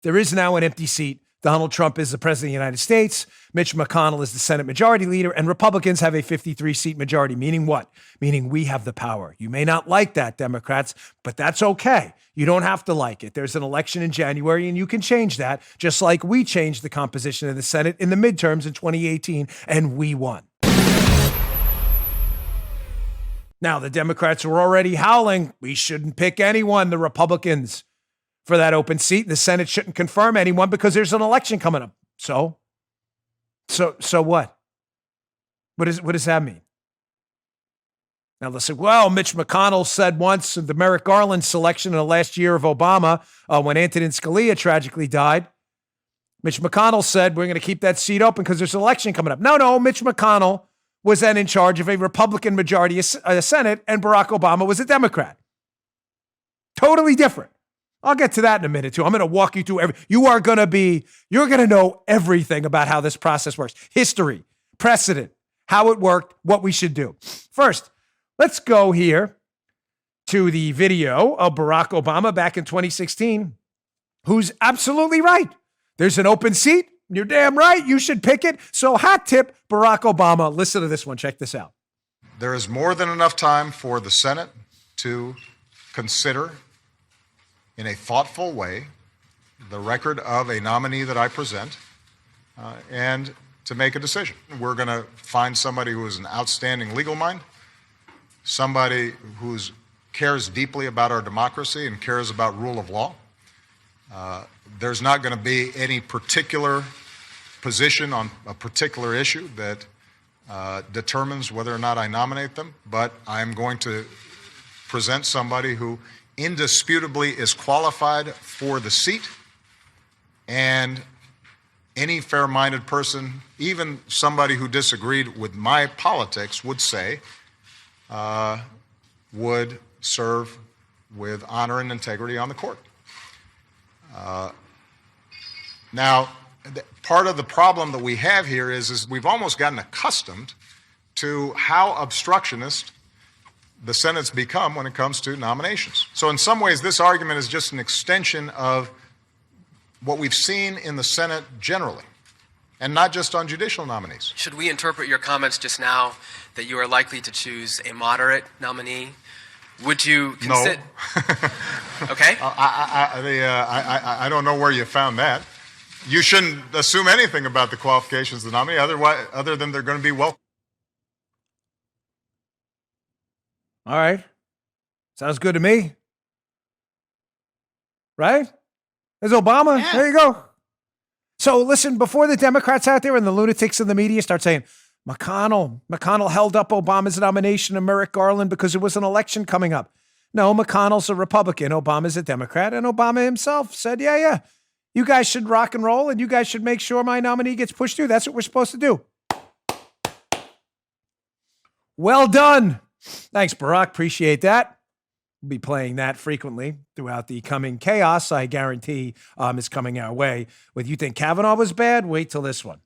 There is now an empty seat. Donald Trump is the president of the United States. Mitch McConnell is the Senate Majority Leader, and Republicans have a 53-seat majority, meaning what? Meaning we have the power. You may not like that, Democrats, but that's okay. You don't have to like it. There's an election in January, and you can change that, just like we changed the composition of the Senate in the midterms in 2018, and we won. Now, the Democrats were already howling, we shouldn't pick anyone, the Republicans, for that open seat. The Senate shouldn't confirm anyone because there's an election coming up. So what? What does that mean? Now listen, well, Mitch McConnell said once the Merrick Garland selection in the last year of Obama, when Antonin Scalia tragically died, Mitch McConnell said, we're going to keep that seat open because there's an election coming up. No, Mitch McConnell was then in charge of a Republican majority of the Senate, and Barack Obama was a Democrat. Totally different. I'll get to that in a minute, too. I'm going to walk you through you're going to know everything about how this process works. History, precedent, how it worked, what we should do. First, let's go here to the video of Barack Obama back in 2016, who's absolutely right. There's an open seat. You're damn right. You should pick it. So hat tip, Barack Obama. Listen to this one. Check this out. There is more than enough time for the Senate to consider in a thoughtful way the record of a nominee that I present and to make a decision. We're going to find somebody who is an outstanding legal mind, somebody who cares deeply about our democracy and cares about rule of law. There's not going to be any particular position on a particular issue that determines whether or not I nominate them, but I'm going to present somebody who indisputably is qualified for the seat, and any fair-minded person, even somebody who disagreed with my politics, would say would serve with honor and integrity on the court. Now, part of the problem that we have here is we've almost gotten accustomed to how obstructionist the Senate's become when it comes to nominations. So in some ways, this argument is just an extension of what we've seen in the Senate generally, and not just on judicial nominees. Should we interpret your comments just now that you are likely to choose a moderate nominee? Would you consider? No. Okay. I don't know where you found that. You shouldn't assume anything about the qualifications of the nominee, other than they're going to be welcome. All right. Sounds good to me. Right? There's Obama. Yeah. There you go. So listen, before the Democrats out there and the lunatics in the media start saying, McConnell held up Obama's nomination of Merrick Garland because there was an election coming up. No, McConnell's a Republican. Obama's a Democrat. And Obama himself said, yeah, you guys should rock and roll and you guys should make sure my nominee gets pushed through. That's what we're supposed to do. Well done. Thanks, Barack. Appreciate that. We'll be playing that frequently throughout the coming chaos, I guarantee, is coming our way. With you think Kavanaugh was bad? Wait till this one.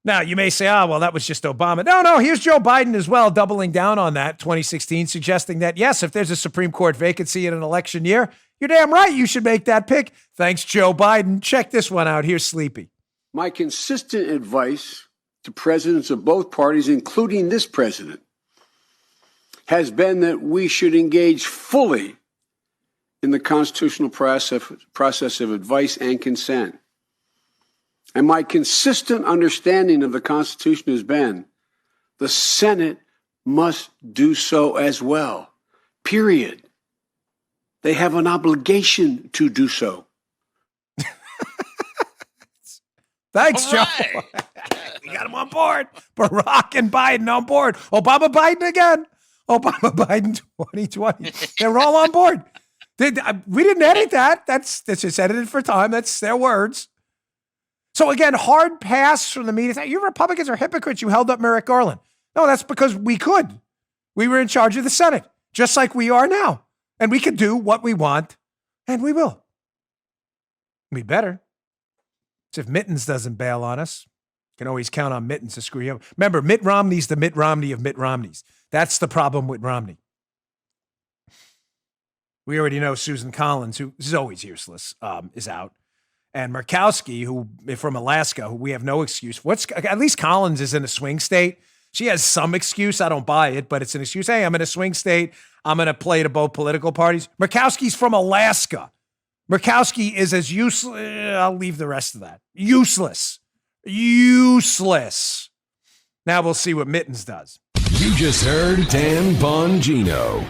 Now, you may say, well, that was just Obama. No, here's Joe Biden as well, doubling down on that 2016, suggesting that, yes, if there's a Supreme Court vacancy in an election year, you're damn right you should make that pick. Thanks, Joe Biden. Check this one out. Here's Sleepy. My consistent advice to presidents of both parties, including this president, has been that we should engage fully in the constitutional process of advice and consent. And my consistent understanding of the Constitution has been the Senate must do so as well, period. They have an obligation to do so. Thanks, Joe. We got him on board. Barack and Biden on board. Obama, Biden again. Obama, Biden 2020. They're all on board. We didn't edit that. That's just edited for time. That's their words. So again, hard pass from the media. You Republicans are hypocrites. You held up Merrick Garland. No, that's because we could. We were in charge of the Senate, just like we are now. And we could do what we want, and we will. We better. So if Mittens doesn't bail on us, can always count on Mittens to screw you up. Remember, Mitt Romney's the Mitt Romney of Mitt Romneys. That's the problem with Romney. We already know Susan Collins, who is always useless, is out. And Murkowski, who from Alaska, who we have no excuse. At least Collins is in a swing state. She has some excuse. I don't buy it, but it's an excuse. Hey, I'm in a swing state. I'm going to play to both political parties. Murkowski's from Alaska. Murkowski is as useless. I'll leave the rest of that. Useless. Useless. Now we'll see what Mittens does. You just heard Dan Bongino.